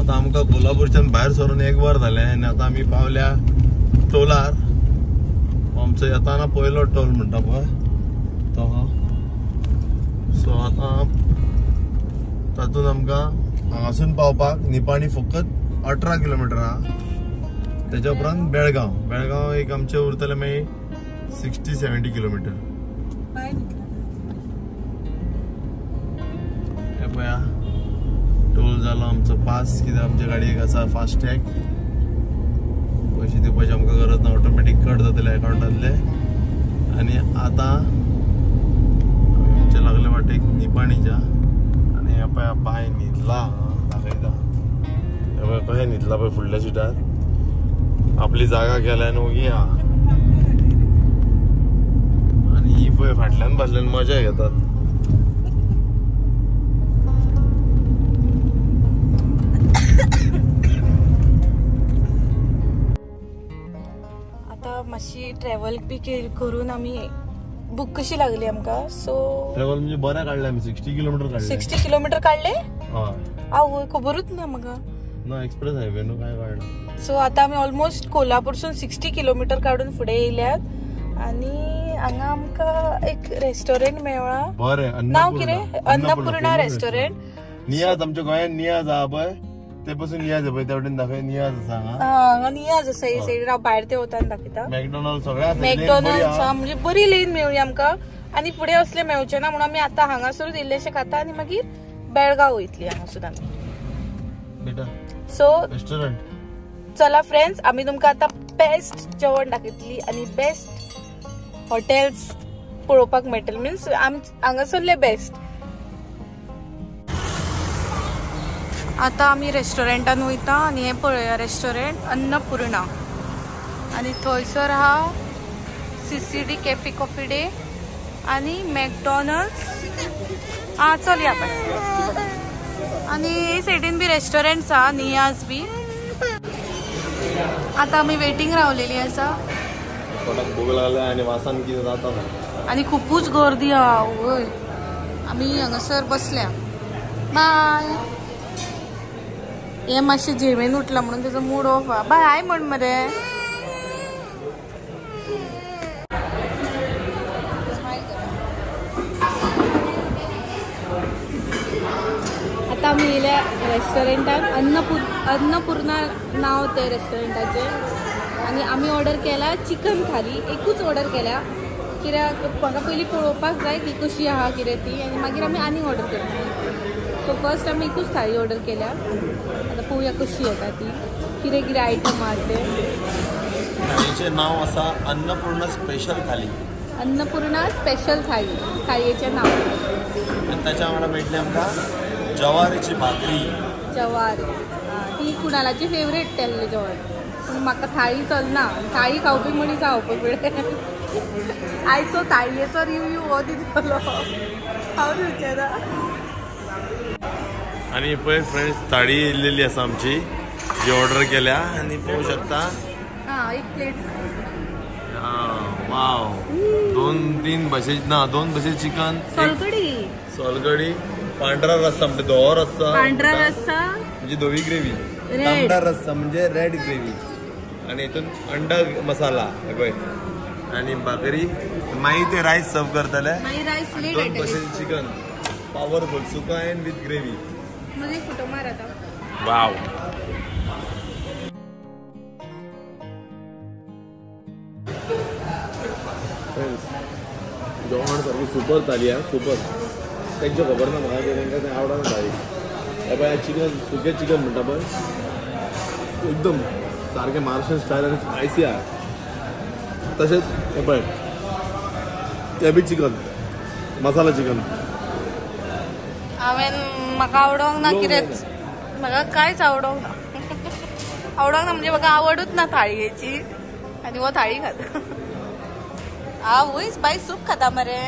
आता आमकां कोल्हापूरच्यान भायर सरून 1 वर जालें आनी आता आमी पावल्या टोलार. आमचो येताना पयलो टोल म्हणटा पळय तो. सो आता तातूंत आमकां हांगासून पावपाक निपाणी फकत 18 किलोमीटर आहा. तेच्या उपरांत बेळगांव एक आमचे उरतले मागीर 60-70 किलोमीटर. हे पळया टोल जालो आमचो पास. कित्याक आमच्या गाडयेक आसा फास्टॅग. पैसे दिवपाची आमकां गरज ना, ऑटोमॅटीक कट जातले अकाउंटांतले. आनी आतां आमचे लागले वाटेक निपाणीच्या. आनी हे पळया बाय न्हिदला दाखयता. हे पळय कशें न्हिदला पळय फुडल्या सिटार. आपली जागा केल्या आनी ओगी आहा. आनी ही पळय फाटल्यान बसल्यान मजा घेतात. आता मातशी ट्रॅव्हल बी करून आमी बुक कशी लागली आमकां. सो ट्रॅव्हल म्हणजे बरें काडले आमी. 60 किलोमीटर काडले. 60 किलोमीटर काढले. हय आवय खबरूच ना म्हाका. ना एक्सप्रेस हायवे न्हू काय काडना. सो आता आमी ऑलमोस्ट कोल्हापूरसून 60 किलोमीटर काडून फुडें येयल्यात. आनी हांगा आमकां एक रेस्टॉरंट मेळ्ळा. बरें नांव कितें? अन्नपूर्णा रेस्टॉरंट. नियाज आमच्या गोंयान नियाज आहा पळय ते पासून नियाज आहे पळय त्या वटेन दाखय. नियाज आसा हांगा नियाज आसा ही सायडीन. हांव भायर ते वताना दाखयता. मॅकडॉनल्ड सगळ्या मॅकडॉनल्ड्स म्हणजे बरी लेन मेळ्ळी आमकां. आनी फुडें असले मेळचे ना म्हणून आमी आतां हांगासरूच इल्लेशे खाता आनी मागीर बेळगांव वयतली हांगासून आमी. बेटा सो रेस्टॉरंट चला फ्रेंड्स, आमी तुमकां आतां बेस्ट जेवण दाखयतली आनी बेस्ट हॉटेल्स पळोवपाक मेळटले. मिन्स हांगासरले बेस्ट. आता आमी रेस्टॉरंटान वयता आनी हे पळया रेस्टॉरंट अन्नपूर्णा. आनी थंयसर आहा CCD कॅफे कॉफी डे आनी मॅकडॉनल्ड्स. चल या पळय. आनी हे सायडीन बी रेस्टॉरंट्स आहा नियाज बी. आता आमी वेटिंग रावलेली आसा. पोटाक भूक लागल्या आनी वासान कितें जाता ना. आनी खुपूच गर्दी आहा. वय आमी हांगासर बसल्या. बाय. हे मातशें जेवेन उठला म्हणून तेजो मूड ऑफ आहा. बाय हाय म्हण मरे. आता आमी येयल्या रेस्टॉरंटान. अन्नपूर्णा नांव ते रेस्टॉरंटाचे. आनी आमी ऑर्डर केला चिकन थाली. एकूच ऑर्डर केल्या कित्याक म्हाका पयलीं पळोवपाक जाय की कशी आहा कितें ती. आनी मागीर आमी आनीक ऑर्डर करतली. सो फर्स्ट आमी एकूच थाळी ऑर्डर केल्या. आतां पळोवया कशी येता ती. कितें कितें आयटम आहा ते. थाळीचें नांव आसा अन्नपूर्णा स्पेशल थाली. अन्नपूर्णा स्पेशल थाळी. थाळयेचें नांव. आनी ताच्या वांगडा मेळटली आमकां जवारीची भाकरी. जवार ती कुणालाची फेवरेट तेल्ले जेवण. पूण म्हाका थाळी चलना. थाळी खावपी मनीस हांव पळय फुडें. आयचो थाळयेचो रिव्यू हो दितलो हांव दिवचें ना. आनी पळय फ्रेंड्स थाळी येयलेली आसा आमची जी ऑर्डर केल्या. आनी पळोवंक शकता एक प्लेट. वाव. 2-3 भशेची ना 2 भशेची चिकन. सोलकडी. पांढरा रस्सा म्हणजे धवो रस्सा. पांढरा रस्सा म्हणजे धवी ग्रेव्ही. तांबडा रस्सा म्हणजे रेड ग्रेव्ही. आणि हितून अंडा मसाला हे पळय. आणि भाकरी. मागीर ते रायस सर्व करतले. 2 भशेची चिकन पावरफुल सुका एंड विथ ग्रेव्ही. मध्ये फोटो मार आता. वाव. जेवण सारकी सुपर थाली आहे. सुपर. तेंचे खबर ना म्हाका तेंकां तें आवडना थाली. हे पळय चिकन सुकें चिकन म्हणटा पळय एकदम सारकें महाराष्ट्रीयन स्टायल आनी स्पायसी आहा. तशेंच हे पळय ते बी चिकन मसाला चिकन. म्हाका आवडोंक ना. कितेंच म्हाका कांयच आवडोंक ना. आवडोंक ना म्हणजे म्हाका आवडूच ना थाळयेची. आनी हो थाळी खाता. आवय बाय सूप खाता मरे.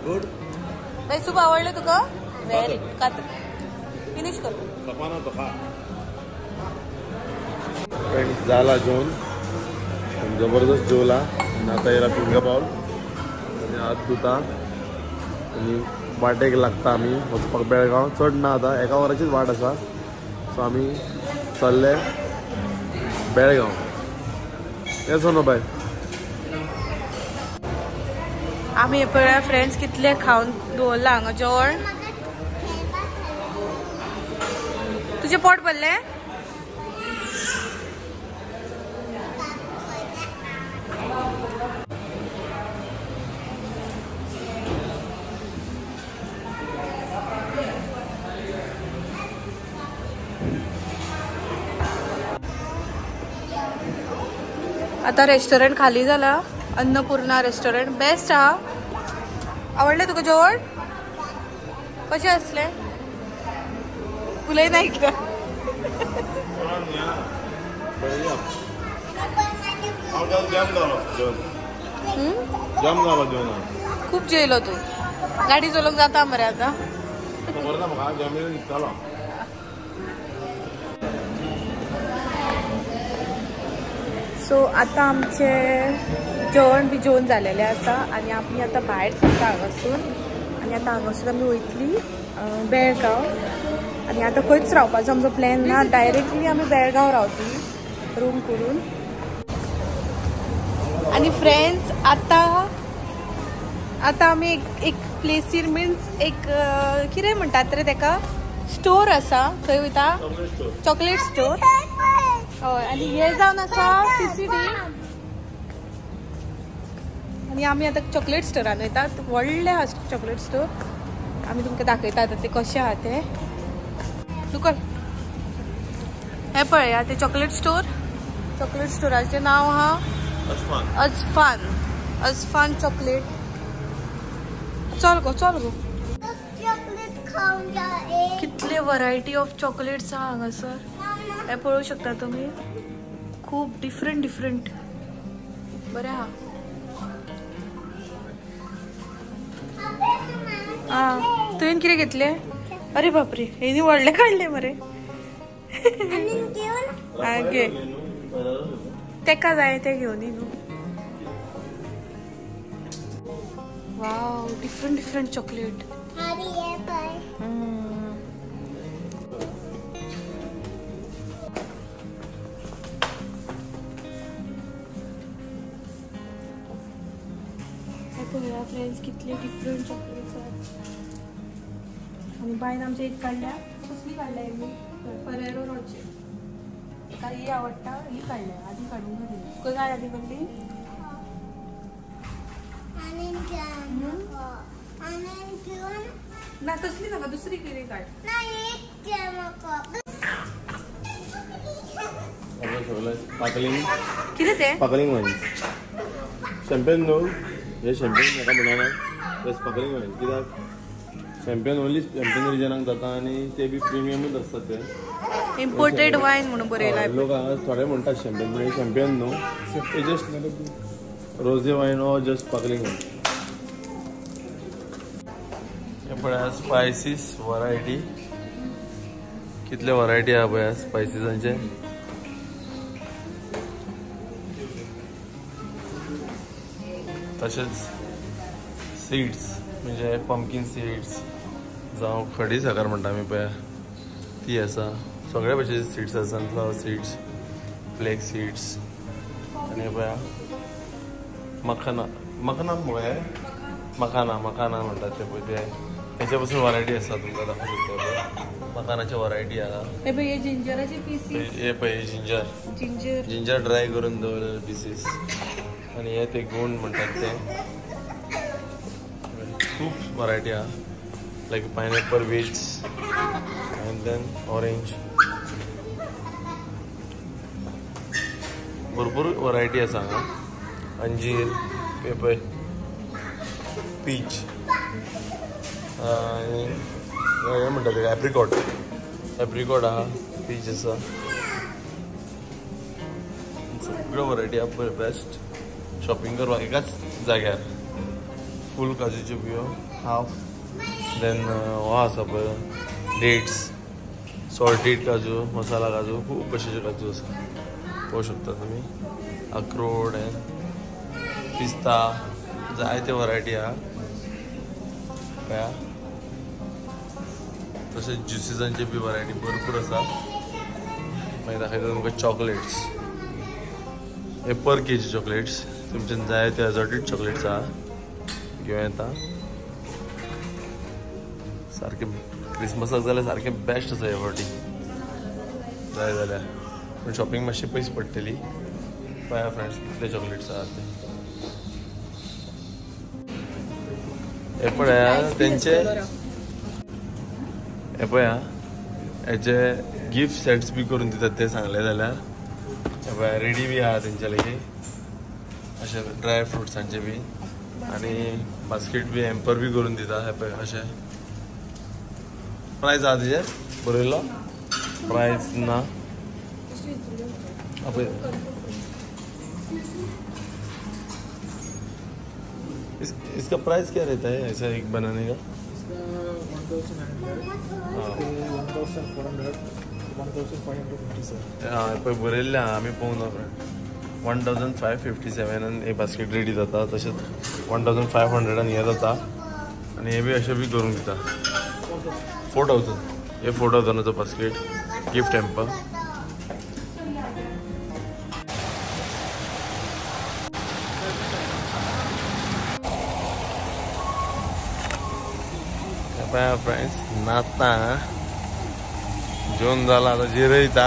गुड. बाय सूप आवडलें तुका? व्हेरी खात. फिनिश कर. कपाना तो खा. झाला जेवण. जबरदस्त जेवला. आता येयला फिंगर बाउल आनी हात धुता आनी वाटेक लागता आमी वचपाक बेळगांव. चड ना आतां 1 वराचीच वाट आसा. सो आमी चल्ले बेळगांव. Yes no bye. आमी पळय फ्रेंड्स कितले खावन दवरला हांगा जेवण. तुझे पोट भरले? आता रेस्टॉरंट खाली झाला. अन्नपूर्णा रेस्टॉरंट बेस्ट हा. आवडले तुका जेवण? कसे असले? तुलाही नाही का? खूप जेवलो तू. गाडी चलोवंक जाता मरे आता. सो आता आमचे जेवण बी जेवण झालेले आसा आणि आमी आता भायर सरता हांगासून. आणि आता हांगासून आमी वयतली बेळगांव. आणि आता खंयच रावपाचो आमचो प्लॅन ना. डायरेक्टली आमी बेळगांव रावतली रूम करून. आणि फ्रेंड्स आता आमी एक प्लेसीर मिन्स एक कितें म्हणटात रे तेका स्टोर आसा थंय वयता. Chocolate store. हय. आणि हे जावन आसा CCD. आणि आमी आता चॉकलेट स्टोरान वयतात. व्हडले आसा चॉकलेट स्टोर. आमी तुमकां दाखयता आता ते कशें आहा ते. तुका हे पळया ते चॉकलेट स्टोर. चॉकलेट स्टोराचें नांव आहा अजफान चॉकलेट. चल गो कितले व्हरायटी ऑफ चॉकलेट्स आहा हांगासर. हे पळोवंक शकता तुम्ही. खूप डिफरंट बरे आहा. तुवें कितें घेतले? अरे बापरे हेनी व्हडले काडले मरे. घे तेका जाय ते घेवन न्हू. वाव डिफरंट चॉकलेट. फ्रेंड्स कितले डिफरंट चॉकलेट्स आहेत. आणि बायन आमच्या एक काढल्या. कसली काढल्या मी फरेरो रोचे. एका ही आवडटा ही काढल्या. आधी काढून दिली. तुका काय आधी काढली? ना तसली नका दुसरी किती काढ. किती ते पाकलिंग वाईन शॅम्पेन न्हू. हे शॅम्पेन म्हाका म्हणना. ते स्पार्कलिंग वाईन कित्याक शॅम्पेन ओन्ली शॅम्पेन रिजनाक जाता आणि ते बी प्रिमियमूच असतात. ते इम्पोर्टेड वाईन म्हणून बरयला. लोक हांगा थोडे म्हणटात शॅम्पेन पण हे शॅम्पेन न्हू. ते just rose wine or just sparkling wine. हे पळया स्पायसीस वरायटी. कितले वरायटी आहा पळया स्पायसीसांचे. तसेच सीड्स म्हणजे पंपकीन सीड्स जावं खडी साकर म्हणटा आमी पळया ती आसा. सगळे भशेचे सीड्स आसा. सनफ्लावर सीड्स, फ्लेक्स सीड्स आनी पळया मखाना पळय मखाना म्हणटात ते पळय ते. हेच्या पासून वरायटी आसा तुमकां दाखोवंक शकता. मखानाचे वरायटी आहा. हे पळय जिंजराचे पीसीस. हे पळय जिंजर ड्राय करून दवरलेले पीसीस. आणि हे ते गोंड म्हणटात ते. खूप वरायटी आहा. Like pineapple bits and then orange. भरपूर वरायटी आसा हांगा. अंजीर हे पळय पीच आनी हे म्हणटा ते एप्रिकॉट आहा. पीच आसा. सगळ्यो वरायटी आहा पळय. बेस्ट शॉपिंग करपाक एकाच जाग्यार. फूल काजूच्यो बियो हाफ. देन हो आसा पळय डेट्स, सॉल्टेड काजू, मसाला काजू. खूब भशेचे काजू आसा पळोवंक शकता तुमी. अक्रोड एंड पिस्ता जायते वरायटी आहा पळया. तशेंच ज्युसिसांचे बी वरायटी भरपूर आसा. मागीर दाखयता तुमकां चॉकलेट्स. हे पर केजी चॉकलेट्स. तुमच्यान जाय ते एजॉटीड चॉकलेट्स आहा घेवन येता. सारके क्रिसमसाक जाल्यार सारके बेस्ट आसा ह्या फावटी जाय जाल्यार. पूण शॉपिंग मातशी पयस पडटली. पळया फ्रेंड्स कितले चॉकलेट्स आहा ते. हे पळया तेंचे हे पळया हेचे गिफ्ट सेट्स बी करून दितात ते सांगले जाल्यार. हे पळया रेडी बी आहा तेंचे लागीं अशे ड्राय फ्रुट्सांचे बी आनी बास्केट बी हॅम्पर बी करून दिता. हे पळय अशें प्रायस आहा तेजेर बरयल्लो. प्रायस ना इसका प्राइस क्या रहता है ऐसा एक बनाने का? हाँ बरयल्लें आमी पळोवना फ्रेंड. 1557 आनी हे बास्केट रेडी जाता. तशेंच 1500 हे जाता आनी हे बी अशें बी करूंक दिता. 4000 हे 4000 बास्केट गिफ्ट हॅम्पर. पळया फ्रेंड्स नाचता जेवण जाला आतां जिरयता.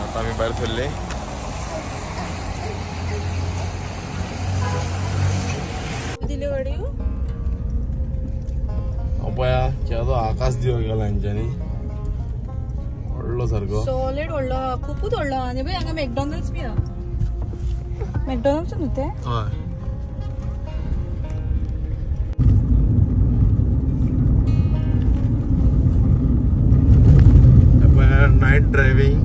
आतां आमी भायर सरले. पळया केदो आकाश दिवो गेला हेंच्यांनी व्हडलो सारको. सॉलिड व्हडलो खूपच व्हडलो. आनी पळय हांगा मॅकडॉनल्ड्स बी आहा. मॅकडॉनल्ड्स न्हू ते? हय नाईट ड्रायव्हिंग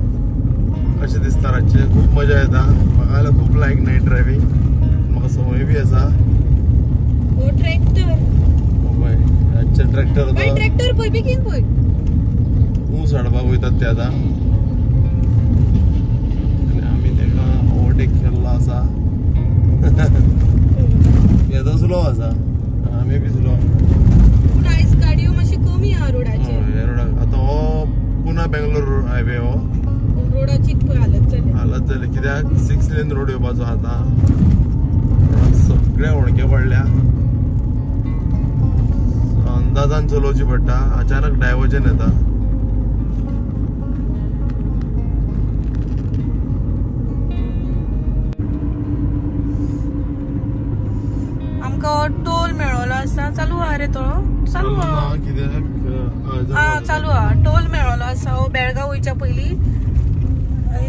अशें दिसता. रातचे खूब मजा येता. म्हाका जाल्यार खूब लायक नाईट ड्रायव्हिंग. म्हाका संवय बी आसा. ओ ट्रॅक्टर पळय रातचे ट्रॅक्टर ट्रॅक्टर पळय बेगीन पळय. ऊस हाडपाक वयतात ते आतां आनी आमी तेका ओवरटेक केल्लो आसा. येदो स्लो आसा आमी बी स्लो. पूण आयज गाडयो मातशी कमी आहा रोडाचेर. आतां हो पुना बेंगलोर हायवे हो रोडाची हालत जाली. कित्याक 6 लेन रोड येवपाचो आतां. सगळे होणके पडल्या. अंदाजान चलोवची पडटा. अचानक डायवर्जन येता. आमकां टोल मेळ्ळो आसा. चालू आहा रे तो. चालू आहा कित्याक चालू आहा. टोल मेळ्ळो आसा. हो बेळगाव वयच्या पयलीं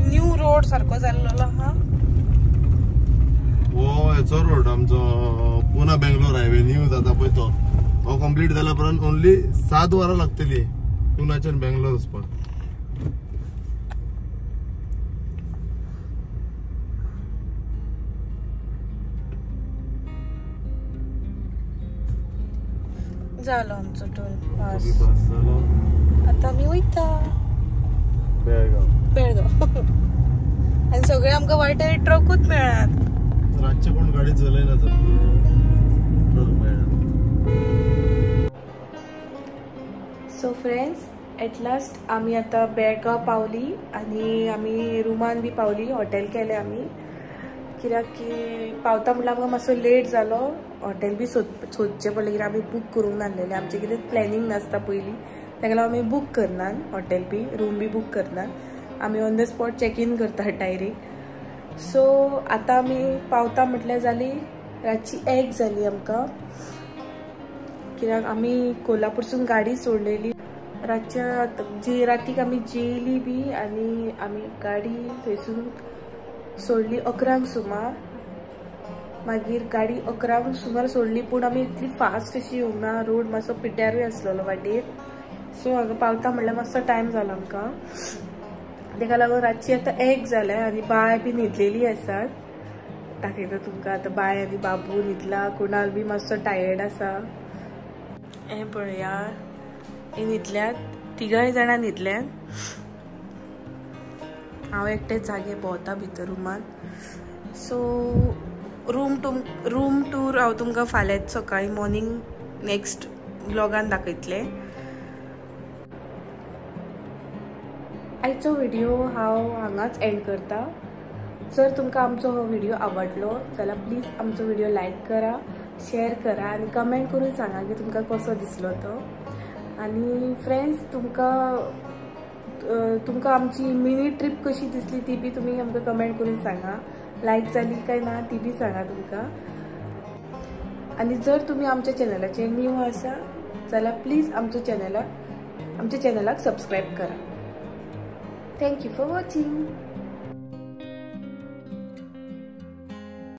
न्यू रोड सारको जाल्लो आहा. हो हेचो रोड आमचो पुना बेंगलोर हायवे न्यू जाता पळय तो. हो कंप्लीट जाल्या उपरांत ओन्ली 7 वरां लागतली पुनाच्यान बेंगलोर वचपाक. जालो आमचो टोल पास. जालो. आतां आमी वयता बेळगाव. आनी सगळे आमकां वाटेर ट्रकूच मेळ्ळ्यात. रातचे कोण गाडी चलयना ट्रक मेळना. सो फ्रेंड्स एट लास्ट आमी आतां बेळगांव पावली आनी आमी रुमान बी पावली. हॉटेल केलें आमी कित्याक की पावता म्हणल्यार आमकां मातसो लेट जालो. हॉटेल बी सोदचें पडलें कित्याक आमी बूक करूंक नासलेलें. आमचें कितें प्लॅनिंग नासता पयलीं ताका लागून आमी बूक करनात. हॉटेल बी रूम बी बूक करनात. आमी on the spot check in करतात डायरेक्ट. सो आतां आमी पावता म्हटल्यार जाली रातची 1 जाली आमकां. कित्याक आमी कोल्हापूरसून गाडी सोडलेली. रातच्या जी रातीक आमी जेयली बी आनी आमी गाडी थंयसून सोडली 11 सुमार. मागीर गाडी 11 सुमार सोडली. पूण आमी इतली फास्ट अशी येवंक ना. रोड मातसो पिड्ड्यारूय आसलेलो वाटेर. सो हांगा पावता म्हणल्यार मातसो टायम जालो आमकां. ताका लागून रातची आतां 1 जाल्या आनी बाय बी न्हिदलेली आसात. दाखयता तुमकां आतां बाय आनी बाबू न्हिदला. कुणाल बी मातसो टायर्ड आसा. हें पळया हे न्हिदल्यात. 3 जाणां न्हिदल्यात. हांव एकटेच जागे भोंवता भितर रुमान. सो रूम टूर हांव तुमकां फाल्यां सकाळीं मॉर्निंग नेक्स्ट व्लॉगान दाखयतलें. आयचो व्हिडिओ हांव हांगाच एंड करता. जर तुमकां आमचो हो व्हिडिओ आवडलो जाल्यार प्लीज आमचो व्हिडिओ लायक करा, शेअर करा आणि कमेंट करून सांगा की तुमकां कसो दिसलो तो. आणि फ्रेंड्स, तुमकां आमची मिनी ट्रीप कशी दिसली ती बी तुम्ही आमकां कमेंट करून सांगा. लायक जाली काय ना ती बी सांगा तुमकां. आणि जर तुम्ही आमच्या चॅनलाचेर न्यू आसा जाल्यार प्लीज आमच्या चॅनलाक सबस्क्राईब करा. Thank you for watching.